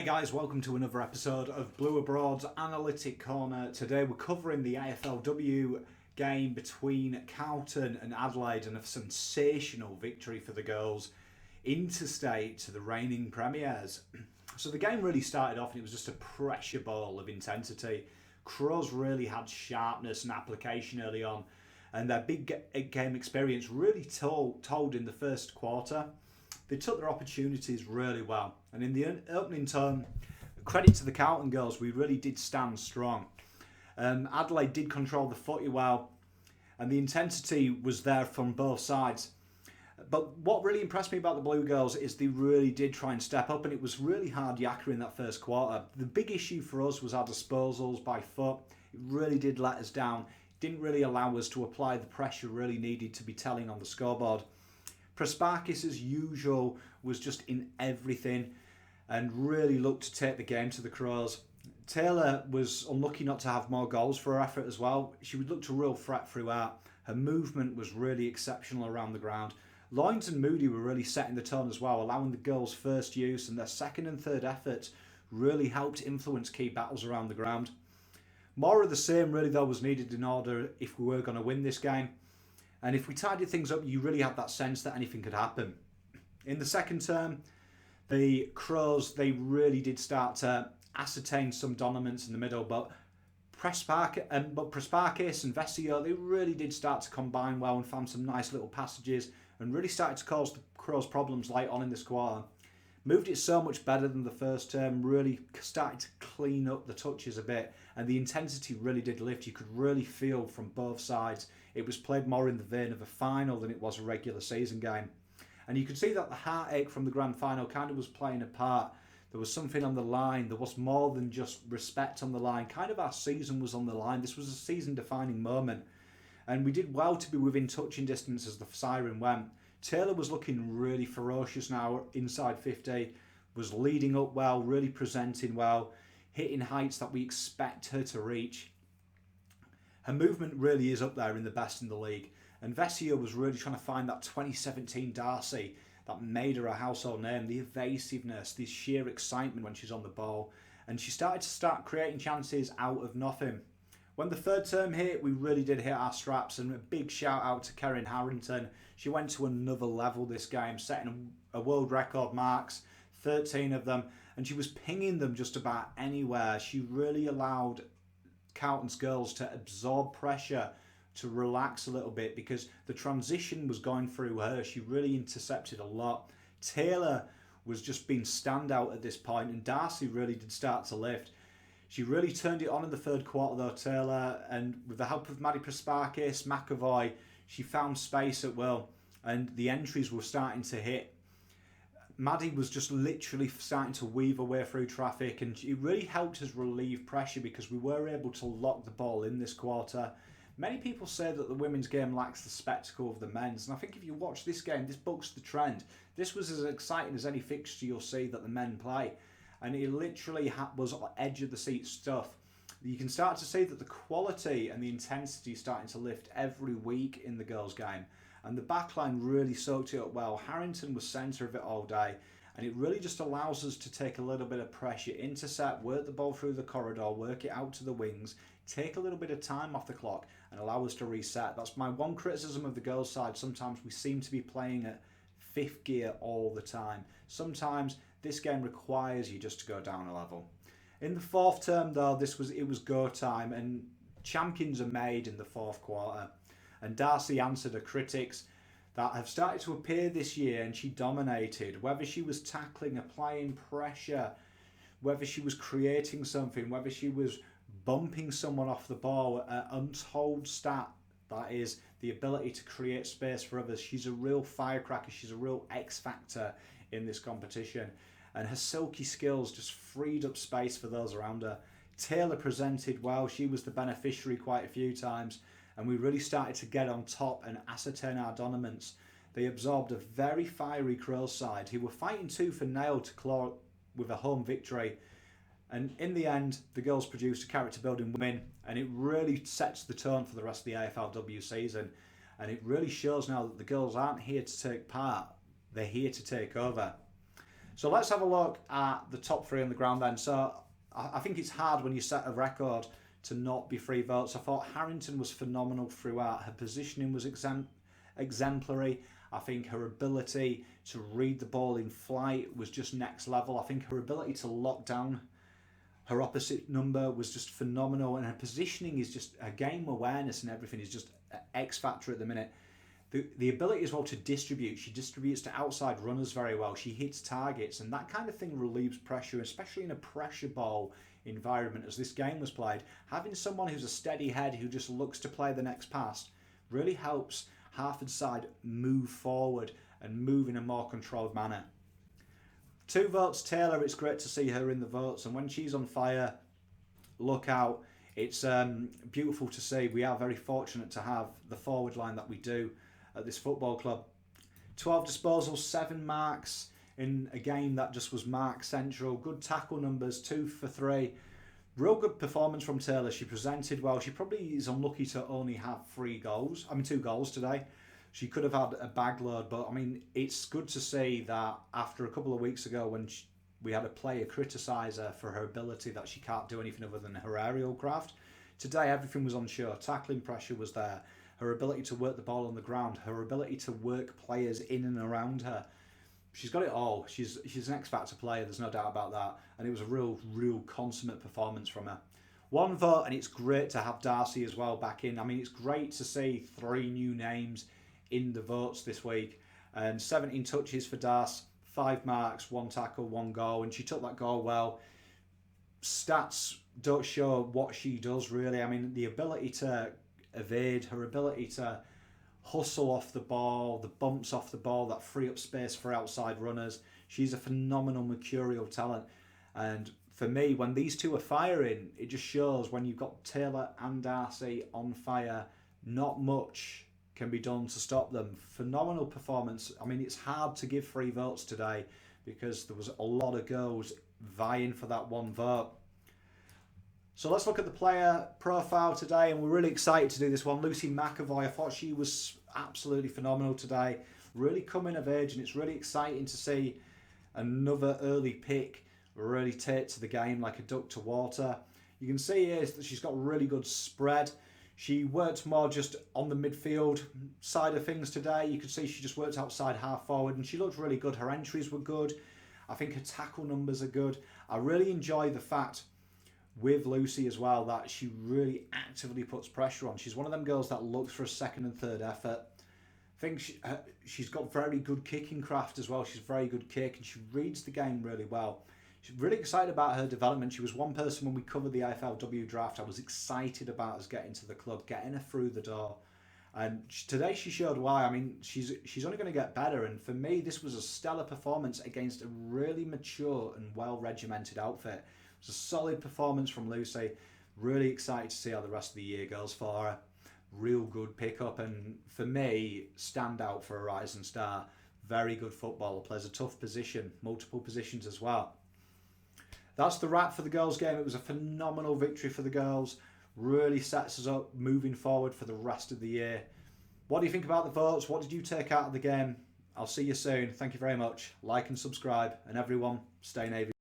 Hey guys, welcome to another episode of Blue Abroad's Analytic Corner. Today we're covering the AFLW game between Carlton and Adelaide and a sensational victory for the girls. Interstate to the reigning premiers. So the game really started off and it was just a pressure ball of intensity. Crows really had sharpness and application early on, and their big game experience really told in the first quarter. They took their opportunities really well, and in the opening term, credit to the Carlton girls, we really did stand strong. Adelaide did control the footy well, and the intensity was there from both sides. But what really impressed me about the Blue girls is they really did try and step up, and it was really hard yakka in that first quarter. The big issue for us was our disposals by foot. It really did let us down. It didn't really allow us to apply the pressure really needed to be telling on the scoreboard. Prasparkis, as usual, was just in everything and really looked to take the game to the Crows. Taylor was unlucky not to have more goals for her effort as well. She would look to real threat throughout. Her movement was really exceptional around the ground. Loynes and Moody were really setting the tone as well, allowing the girls' first use, and their second and third efforts really helped influence key battles around the ground. More of the same really though was needed in order if we were going to win this game. And if we tidied things up, you really had that sense that anything could happen. In the second term, the Crows, they really did start to ascertain some dominance in the middle, but Prasparkis and Vesio, they really did start to combine well and found some nice little passages and really started to cause the Crows problems late on in this quarter. Moved it so much better than the first term, really started to clean up the touches a bit, and the intensity really did lift. You could really feel from both sides it was played more in the vein of a final than it was a regular season game. And you could see that the heartache from the grand final kind of was playing a part. There was something on the line. There was more than just respect on the line. Kind of our season was on the line. This was a season-defining moment. And we did well to be within touching distance as the siren went. Taylor was looking really ferocious now inside 50, was leading up well, really presenting well, hitting heights that we expect her to reach. Her movement really is up there in the best in the league. And Vesio was really trying to find that 2017 Darcy that made her a household name, the evasiveness, the sheer excitement when she's on the ball. And she started to creating chances out of nothing. When the third term hit, we really did hit our straps, and a big shout out to Karen Harrington. She went to another level this game, setting a world record marks, 13 of them, and she was pinging them just about anywhere. She really allowed Carlton's girls to absorb pressure, to relax a little bit, because the transition was going through her. She really intercepted a lot. Taylor was just being standout at this point, and Darcy really did start to lift. She really turned it on in the third quarter though, Taylor, and with the help of Maddie Prasparkis, McAvoy, she found space at will, and the entries were starting to hit. Maddie was just literally starting to weave her way through traffic, and it really helped us relieve pressure because we were able to lock the ball in this quarter. Many people say that the women's game lacks the spectacle of the men's, and I think if you watch this game, this bucks the trend. This was as exciting as any fixture you'll see that the men play, and it literally was edge of the seat stuff. You can start to see that the quality and the intensity is starting to lift every week in the girls' game. And the backline really soaked it up well. Harrington was centre of it all day, and it really just allows us to take a little bit of pressure, intercept, work the ball through the corridor, work it out to the wings, take a little bit of time off the clock and allow us to reset. That's my one criticism of the girls' side. Sometimes we seem to be playing at fifth gear all the time. Sometimes this game requires you just to go down a level. In the fourth term though, it was go time, and champions are made in the fourth quarter. And Darcy answered her critics that have started to appear this year, and she dominated. Whether she was tackling, applying pressure, whether she was creating something, whether she was bumping someone off the ball, an untold stat that is the ability to create space for others. She's a real firecracker. She's a real X factor in this competition, and her silky skills just freed up space for those around her. Taylor presented well. She was the beneficiary quite a few times, and we really started to get on top and ascertain our dominance. They absorbed a very fiery Crows side who were fighting tooth and nail to claw with a home victory. And in the end, the girls produced a character-building win, and it really sets the tone for the rest of the AFLW season. And it really shows now that the girls aren't here to take part, they're here to take over. So let's have a look at the top three on the ground then. So I think it's hard when you set a record to not be free votes. I thought Harrington was phenomenal throughout. Her positioning was exemplary. I think her ability to read the ball in flight was just next level. I think her ability to lock down her opposite number was just phenomenal. And her positioning is just, her game awareness and everything is just an X factor at the minute. The ability as well to distribute. She distributes to outside runners very well. She hits targets, and that kind of thing relieves pressure, especially in a pressure ball environment as this game was played. Having someone who's a steady head who just looks to play the next pass really helps Hartford's side move forward and move in a more controlled manner. 2 votes Taylor. It's great to see her in the votes, and when she's on fire, look out. It's beautiful to see. We are very fortunate to have the forward line that we do at this football club. 12 disposals, 7 marks in a game that just was mark central. Good tackle numbers, 2 for 3. Real good performance from Taylor. She presented well. She probably is unlucky to only have 2 goals today. She could have had a bag load, but I mean, it's good to see that after a couple of weeks ago when we had a player criticise her for her ability that she can't do anything other than her aerial craft. Today, everything was on show. Tackling pressure was there. Her ability to work the ball on the ground, her ability to work players in and around her. She's got it all. She's an X-Factor player, there's no doubt about that. And it was a real consummate performance from her. 1 vote, and it's great to have Darcy as well back in. I mean, it's great to see 3 new names in the votes this week. And 17 touches for Darcy, 5 marks, 1 tackle, 1 goal. And she took that goal well. Stats don't show what she does, really. I mean, the ability to evade, her ability to hustle off the ball, the bumps off the ball that free up space for outside runners. She's a phenomenal mercurial talent. And for me, when these two are firing, it just shows when you've got Taylor and Darcy on fire, not much can be done to stop them. Phenomenal performance. I mean, it's hard to give 3 votes today because there was a lot of girls vying for that 1 vote. So let's look at the player profile today, and we're really excited to do this one. Lucy McAvoy, I thought she was absolutely phenomenal today. Really coming of age, and it's really exciting to see another early pick really take to the game like a duck to water. You can see here that she's got really good spread. She worked more just on the midfield side of things today. You could see she just worked outside half forward, and she looked really good. Her entries were good. I think her tackle numbers are good. I really enjoy the fact with Lucy as well that she really actively puts pressure on. She's one of them girls that looks for a second and third effort. I think she's got very good kicking craft as well. She's a very good kick, and she reads the game really well. She's really excited about her development. She was one person when we covered the AFLW draft. I was excited about us getting to the club, getting her through the door. And today she showed why. I mean, she's only going to get better. And for me, this was a stellar performance against a really mature and well-regimented outfit. It was a solid performance from Lucy. Really excited to see how the rest of the year goes for her. Real good pickup, and for me, stand out for a rising star. Very good footballer, plays a tough position, multiple positions as well. That's the wrap for the girls' game. It was a phenomenal victory for the girls. Really sets us up moving forward for the rest of the year. What do you think about the votes? What did you take out of the game? I'll see you soon. Thank you very much. Like and subscribe, and everyone, stay Navy.